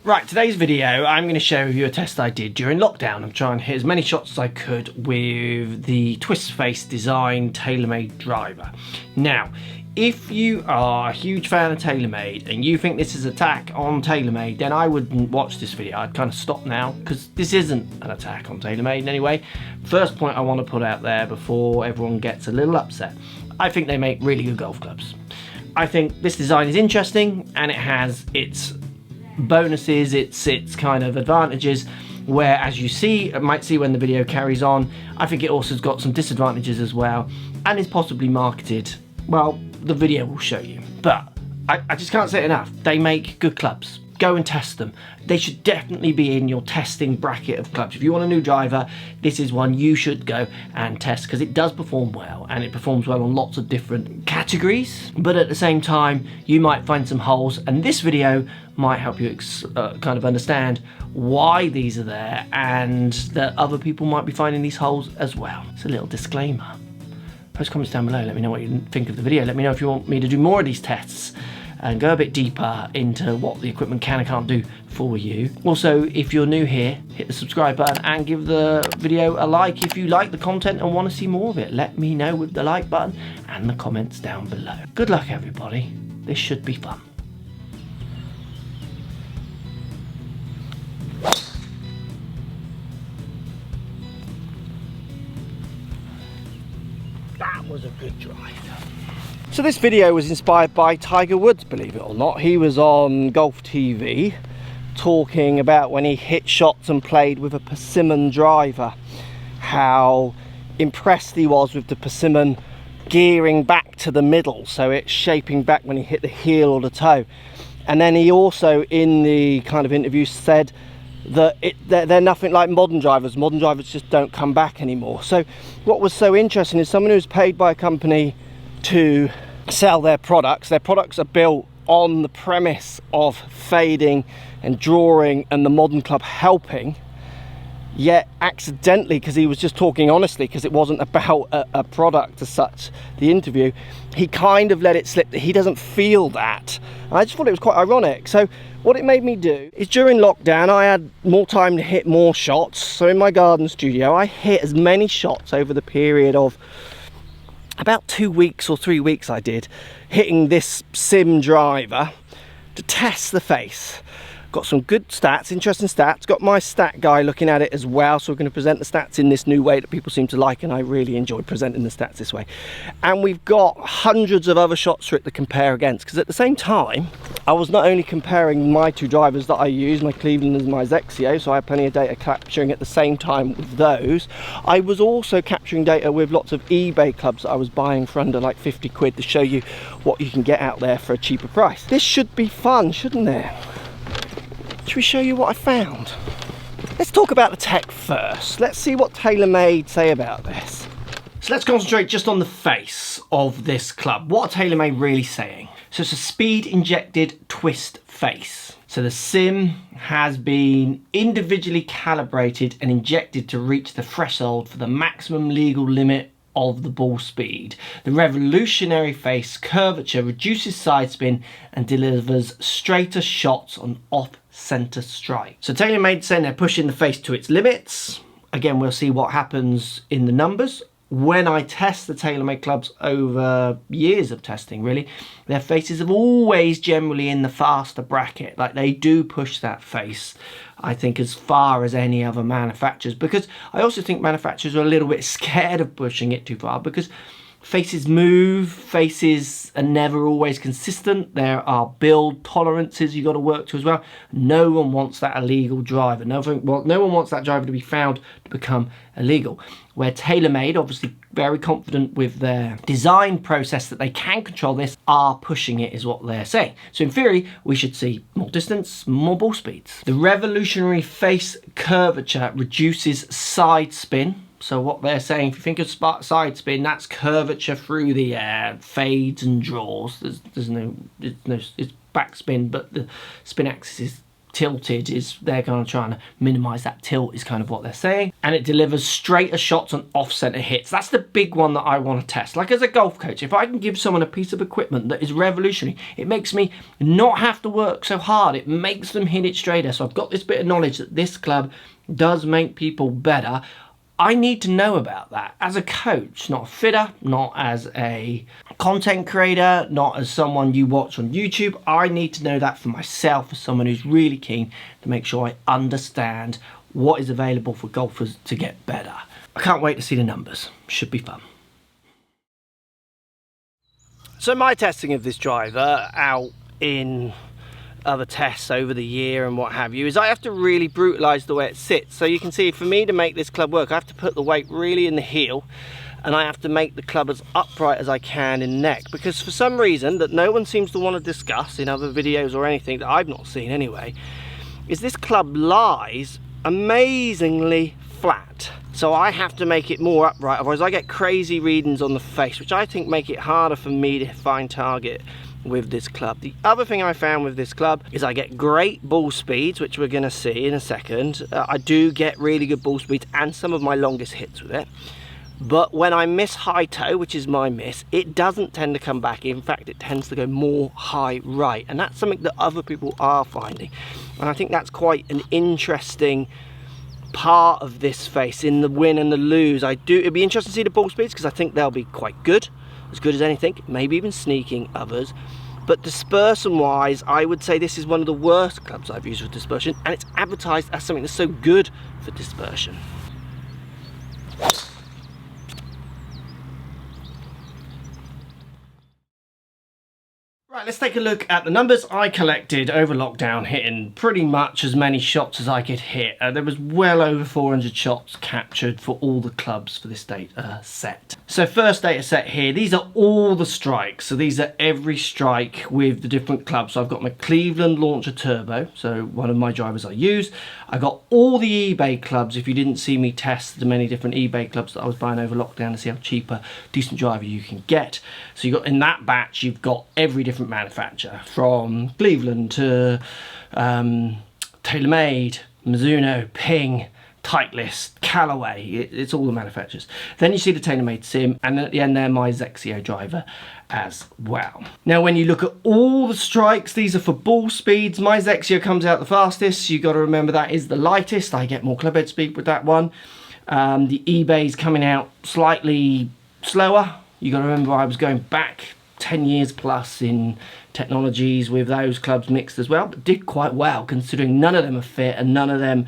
Right, today's video I'm going to show you a test I did during lockdown. I'm trying to hit as many shots as I could with the twist face design TaylorMade driver. Now, if you are a huge fan of TaylorMade and you think this is an attack on TaylorMade, then I wouldn't watch this video. I'd kind of stop now, because this isn't an attack on TaylorMade in any way. First point I want to put out there before everyone gets a little upset. I think they make really good golf clubs. I think this design is interesting and it has its bonuses, its kind of advantages, where, as you might see when the video carries on, I think it also has got some disadvantages as well, and is possibly marketed, well, the video will show you. But I just can't say it enough. They make good clubs. Go and test them. They should definitely be in your testing bracket of clubs. If you want a new driver, this is one you should go and test, because it does perform well, and it performs well on lots of different categories. But at the same time, you might find some holes, and this video might help you kind of understand why these are there, and that other people might be finding these holes as well. It's a little disclaimer. Post comments down below, let me know what you think of the video. Let me know if you want me to do more of these tests and go a bit deeper into what the equipment can and can't do for you. Also, if you're new here, hit the subscribe button and give the video a like if you like the content and want to see more of it. Let me know with the like button and the comments down below. Good luck, everybody. This should be fun. That was a good drive. So this video was inspired by Tiger Woods, believe it or not. He was on Golf TV talking about when he hit shots and played with a persimmon driver, how impressed he was with the persimmon gearing back to the middle, so it's shaping back when he hit the heel or the toe. And then he also, in the kind of interview, said that they're nothing like modern drivers. Modern drivers just don't come back anymore. So what was so interesting is someone who's paid by a company to sell their products are built on the premise of fading and drawing and the modern club helping, yet accidentally, because he was just talking honestly, because it wasn't about a product as such, the interview, he kind of let it slip that he doesn't feel that. And I just thought it was quite ironic. So what it made me do is, during lockdown I had more time to hit more shots. So in my garden studio I hit as many shots over the period of about 2 weeks or 3 weeks, I did, hitting this Sim driver to test the face. Got some good stats, interesting stats. Got my stat guy looking at it as well, so we're going to present the stats in this new way that people seem to like, and I really enjoy presenting the stats this way. And we've got hundreds of other shots for it to compare against, because at the same time I was not only comparing my two drivers that I use, my Cleveland and my Zexio, so I had plenty of data capturing at the same time with those. I was also capturing data with lots of eBay clubs that I was buying for under like 50 quid to show you what you can get out there for a cheaper price. This should be fun, shouldn't it? Should we show you what I found? Let's talk about the tech first. Let's see what TaylorMade say about this. So let's concentrate just on the face of this club. What are TaylorMade really saying? So it's a speed injected twist face. So the Sim has been individually calibrated and injected to reach the threshold for the maximum legal limit of the ball speed. The revolutionary face curvature reduces side spin and delivers straighter shots on off-center strike. So TaylorMade saying they're pushing the face to its limits. Again, we'll see what happens in the numbers. When I test the TaylorMade clubs over years of testing, really, their faces are always generally in the faster bracket. Like, they do push that face, I think, as far as any other manufacturers, because I also think manufacturers are a little bit scared of pushing it too far, because faces move, faces are never always consistent. There are build tolerances you've got to work to as well. No one wants that illegal driver. No one wants that driver to be found to become illegal. Where TaylorMade, obviously very confident with their design process that they can control this, are pushing it, is what they're saying. So in theory, we should see more distance, more ball speeds. The revolutionary face curvature reduces side spin. So what they're saying, if you think of side spin, that's curvature through the air, fades and draws. There's no it's back spin, but the spin axis is tilted, is they're kind of trying to minimize that tilt is kind of what they're saying. And it delivers straighter shots and off-center hits. That's the big one that I want to test. Like as a golf coach, if I can give someone a piece of equipment that is revolutionary, it makes me not have to work so hard. It makes them hit it straighter. So I've got this bit of knowledge that this club does make people better. I need to know about that as a coach, not a fitter, not as a content creator, not as someone you watch on YouTube. I need to know that for myself as someone who's really keen to make sure I understand what is available for golfers to get better. I can't wait to see the numbers. Should be fun. So my testing of this driver out in other tests over the year and what have you is I have to really brutalize the way it sits. So you can see for me to make this club work, I have to put the weight really in the heel, and I have to make the club as upright as I can in neck, because for some reason that no one seems to want to discuss in other videos or anything that I've not seen anyway, is this club lies amazingly flat. So I have to make it more upright, otherwise I get crazy readings on the face, which I think make it harder for me to find target with this club. The other thing I found with this club is I get great ball speeds, which we're going to see in a second. I do get really good ball speeds and some of my longest hits with it. But when I miss high toe, which is my miss, it doesn't tend to come back. In fact, it tends to go more high right. And that's something that other people are finding. And I think that's quite an interesting part of this face in the win and the lose. It'd be interesting to see the ball speeds because I think they'll be quite good as anything, maybe even sneaking others. But dispersion wise, I would say this is one of the worst clubs I've used for dispersion, and it's advertised as something that's so good for dispersion. Right, let's take a look at the numbers I collected over lockdown, hitting pretty much as many shots as I could hit. There was well over 400 shots captured for all the clubs for this data set. So first data set here, these are all the strikes. So these are every strike with the different clubs. So I've got my Cleveland Launcher Turbo, so one of my drivers I use. I got all the eBay clubs. If you didn't see me test the many different eBay clubs that I was buying over lockdown to see how cheap a decent driver you can get. So you got in that batch, you've got every different manufacturer from Cleveland to TaylorMade, Mizuno, Ping, Titleist, Callaway. It's all the manufacturers. Then you see the TaylorMade Sim, and then at the end there my Zexio driver as well. Now when you look at all the strikes, these are for ball speeds. My Zexio comes out the fastest. You got to remember that is the lightest. I get more clubhead speed with that one. The eBay's coming out slightly slower. You got to remember I was going back 10 years plus in technologies with those clubs mixed as well, but did quite well considering none of them are fit and none of them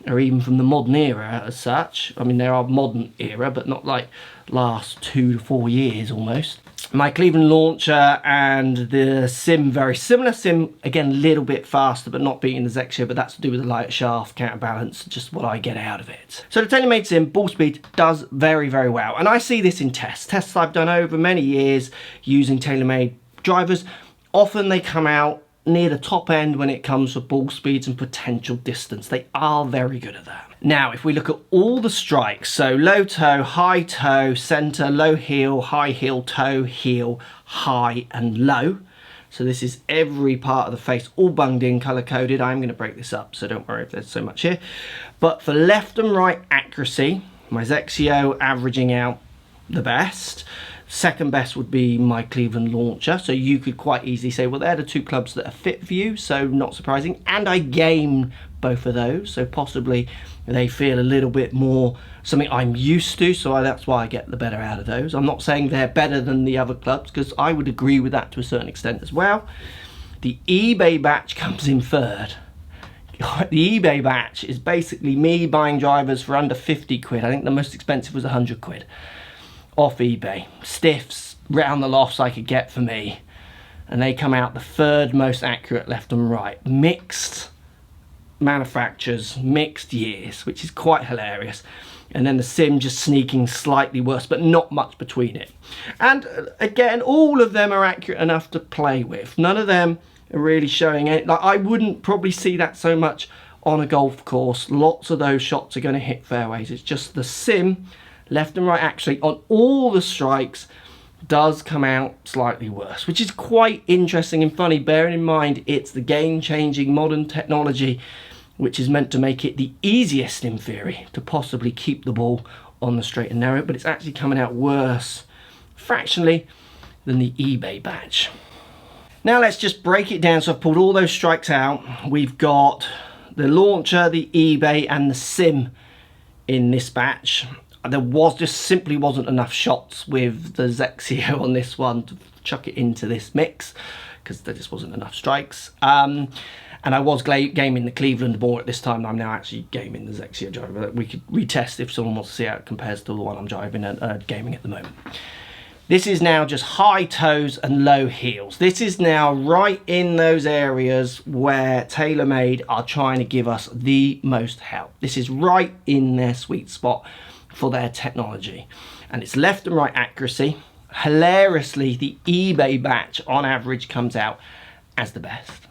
are even from the modern era as such. I mean, they are modern era, but not like last 2 to 4 years almost. My Cleveland Launcher and the Sim, very similar. Sim, again, a little bit faster, but not beating the Zexio, but that's to do with the lighter shaft, counterbalance, just what I get out of it. So the TaylorMade Sim, ball speed, does very, very well. And I see this in tests I've done over many years using TaylorMade drivers. Often they come out near the top end when it comes to ball speeds and potential distance. They are very good at that. Now, if we look at all the strikes, so low toe, high toe, center, low heel, high heel, toe, heel, high and low. So this is every part of the face, all bunged in, color coded. I'm going to break this up, so don't worry if there's so much here. But for left and right accuracy, my Zexio averaging out the best. Second best would be my Cleveland Launcher. So you could quite easily say, well, they're the two clubs that are fit for you, so not surprising. And I game both of those, so possibly they feel a little bit more something I'm used to, so that's why I get the better out of those. I'm not saying they're better than the other clubs, because I would agree with that to a certain extent as well. The eBay batch comes in third. The eBay batch is basically me buying drivers for under 50 quid. I think the most expensive was 100 quid. Off eBay, stiffs, round the lofts I could get for me, and they come out the third most accurate left and right. Mixed manufacturers, mixed years, which is quite hilarious. And then the Sim just sneaking slightly worse, but not much between it. And again, all of them are accurate enough to play with. None of them are really showing it. Like, I wouldn't probably see that so much on a golf course. Lots of those shots are going to hit fairways. It's just the Sim, left and right actually, on all the strikes, does come out slightly worse, which is quite interesting and funny, bearing in mind it's the game-changing modern technology which is meant to make it the easiest in theory to possibly keep the ball on the straight and narrow, but it's actually coming out worse fractionally than the eBay batch. Now let's just break it down. So I've pulled all those strikes out. We've got the launcher, the eBay and the Sim in this batch. There just simply wasn't enough shots with the Zexio on this one to chuck it into this mix, because there just wasn't enough strikes. And I was gaming the Cleveland more at this time. I'm now actually gaming the Zexio driver that we could retest if someone wants to see how it compares to the one I'm driving and gaming at the moment. This is now just high toes and low heels. This is now right in those areas where TaylorMade are trying to give us the most help. This is right in their sweet spot for their technology. And it's left and right accuracy. Hilariously, the eBay batch on average comes out as the best.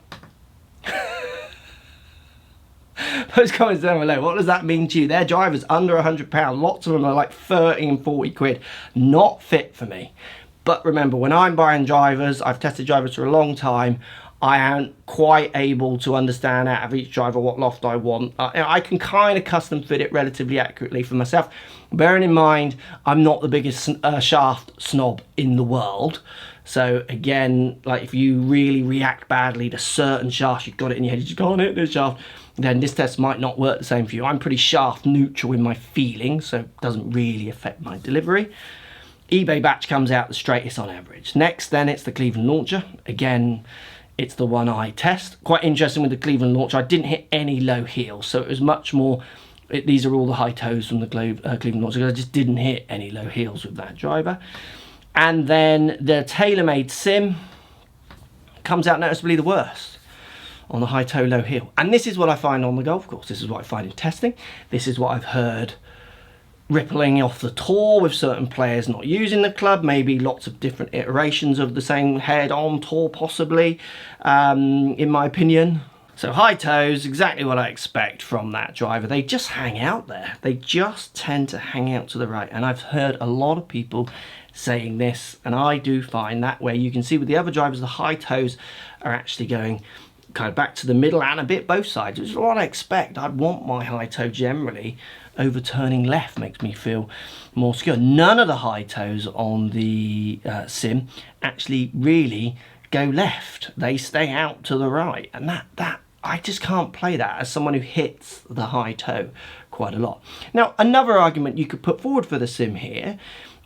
Post comments down below. What does that mean to you? Their drivers under £100. Lots of them are like 30 and 40 quid. Not fit for me. But remember, when I'm buying drivers, I've tested drivers for a long time. I aren't quite able to understand out of each driver what loft I want. I can kind of custom fit it relatively accurately for myself. Bearing in mind, I'm not the biggest shaft snob in the world. So again, like if you really react badly to certain shafts, you've got it in your head, you just can't hit this shaft, then this test might not work the same for you. I'm pretty shaft neutral in my feeling, so it doesn't really affect my delivery. eBay batch comes out the straightest on average. Next then, it's the Cleveland launcher. Again, it's the one I test. Quite interesting with the Cleveland launcher, I didn't hit any low heels, so it was much more, these are all the high toes from the Cleveland launcher. I just didn't hit any low heels with that driver. And then the TaylorMade Sim comes out noticeably the worst on the high toe, low heel. And this is what I find on the golf course. This is what I find in testing. This is what I've heard rippling off the tour with certain players not using the club, maybe lots of different iterations of the same head on tour possibly, in my opinion. So high toes, exactly what I expect from that driver. They just hang out there. They just tend to hang out to the right. And I've heard a lot of people saying this, and I do find that where you can see with the other drivers, the high toes are actually going kind of back to the middle and a bit both sides, which is what I expect. I want my high toe generally overturning left, makes me feel more secure. None of the high toes on the Sim actually really go left. They stay out to the right, and that I just can't play that as someone who hits the high toe quite a lot. Now, another argument you could put forward for the Sim here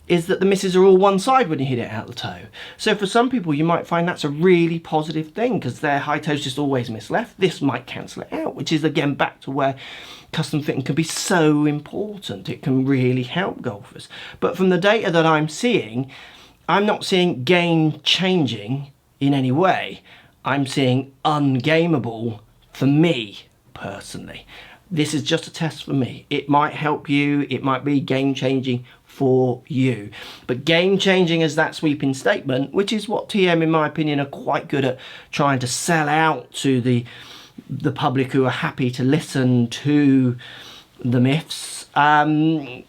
is that the misses are all one side when you hit it out the toe. So for some people, you might find that's a really positive thing because their high toes just always miss left. This might cancel it out, which is again back to where custom fitting can be so important. It can really help golfers. But from the data that I'm seeing, I'm not seeing game changing in any way. I'm seeing ungameable for me personally. This is just a test for me. It might help you, it might be game changing for you. But game changing as that sweeping statement, which is what TM in my opinion are quite good at trying to sell out to the public who are happy to listen to the myths, I'm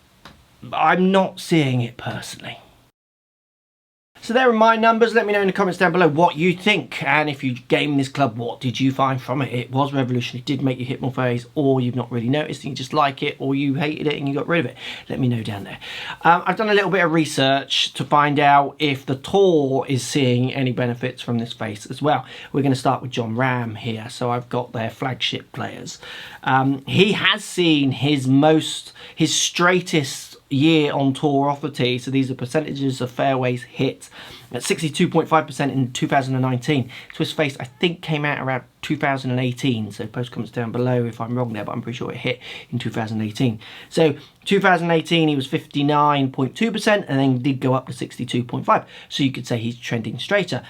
not seeing it personally. So there are my numbers. Let me know in the comments down below what you think, and if you game this club, what did you find from it? It was revolutionary, it did make you hit more fairways, or you've not really noticed and you just like it, or you hated it and you got rid of it. Let me know down there. I've done a little bit of research to find out if the tour is seeing any benefits from this face as well. We're going to start with John Ram here. So I've got their flagship players. He has seen his straightest year on tour off the tee, so these are percentages of fairways hit at 62.5% in 2019. To his face, I think came out around 2018, so post comments down below if I'm wrong there, but I'm pretty sure it hit in 2018. So 2018 he was 59.2% and then did go up to 62.5, so you could say he's trending straighter.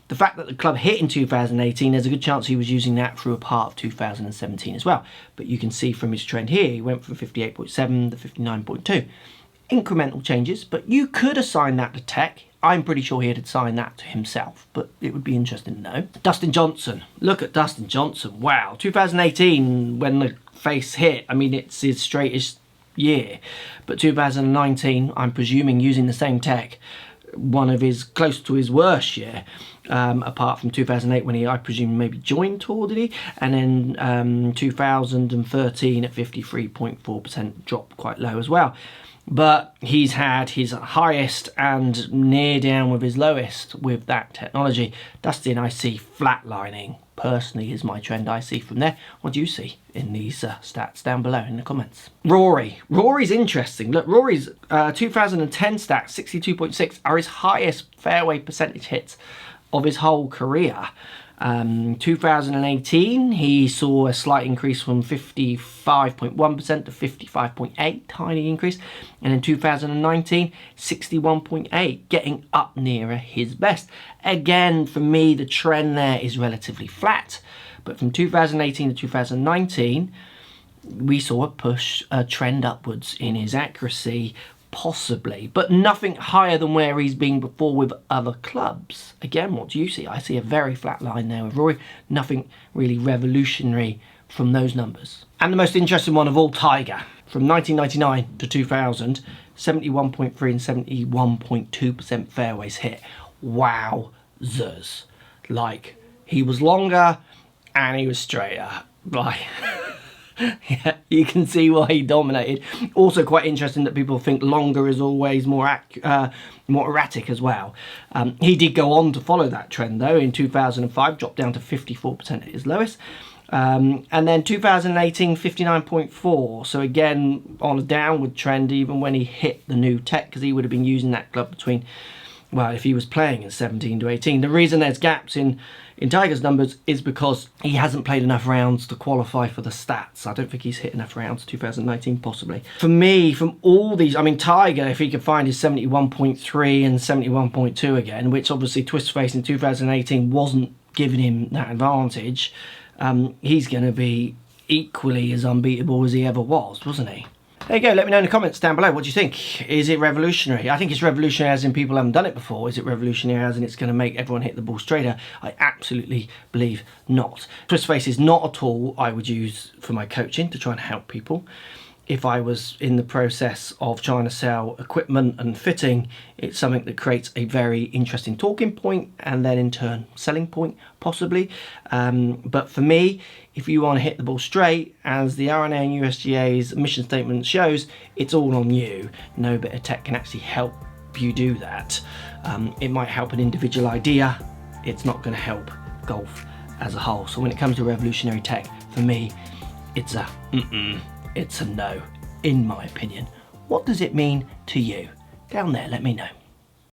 The fact that the club hit in 2018, there's a good chance he was using that through a part of 2017 as well. But you can see from his trend here, he went from 58.7 to 59.2. Incremental changes, but you could assign that to tech. I'm pretty sure he had assigned that to himself, but it would be interesting to know. Dustin Johnson. Look at Dustin Johnson. Wow. 2018, when the face hit, I mean, it's his straightest year. But 2019, I'm presuming using the same tech, one of his close to his worst year, apart from 2008 when he, I presume, maybe joined Tour, did he? And then 2013 at 53.4%, dropped quite low as well. But he's had his highest and near down with his lowest with that technology. Dustin, I see flatlining. Personally, is my trend I see from there. What do you see in these stats down below in the comments? Rory's interesting. Look, Rory's 2010 stats, 62.6, are his highest fairway percentage hits of his whole career. 2018, he saw a slight increase from 55.1% to 55.8, tiny increase. And in 2019, 61.8, getting up nearer his best. Again, for me, the trend there is relatively flat. But from 2018 to 2019, we saw a trend upwards in his accuracy, possibly, but nothing higher than where he's been before with other clubs. Again, what do you see? I see a very flat line there with Rory. Nothing really revolutionary from those numbers. And the most interesting one of all, Tiger. From 1999 to 2000, 71.3 and 71.2% fairways hit. Wowzers. Like, he was longer and he was straighter. Like... Yeah, you can see why he dominated. Also quite interesting that people think longer is always more erratic as well. He did go on to follow that trend though. In 2005, dropped down to 54% at his lowest. And then 2018, 59.4. So again, on a downward trend even when he hit the new tech, because he would have been using that club between, well, if he was playing in 17 to 18. The reason there's gaps in Tiger's numbers is because he hasn't played enough rounds to qualify for the stats. I don't think he's hit enough rounds 2019, possibly. For me, from all these, I mean, Tiger, if he could find his 71.3 and 71.2 again, which obviously Twist Face in 2018 wasn't giving him that advantage, he's going to be equally as unbeatable as he ever was, wasn't he? There you go, let me know in the comments down below, what do you think? Is it revolutionary? I think it's revolutionary as in people haven't done it before. Is it revolutionary as in it's going to make everyone hit the ball straighter? I absolutely believe not. Twist Face is not a tool I would use for my coaching to try and help people. If I was in the process of trying to sell equipment and fitting, it's something that creates a very interesting talking point and then in turn selling point possibly. But for me, if you want to hit the ball straight, as the RNA and USGA's mission statement shows, it's all on you. No bit of tech can actually help you do that. It might help an individual idea. It's not going to help golf as a whole. So when it comes to revolutionary tech, for me, it's a it's a no, in my opinion. What does it mean to you? Down there, let me know.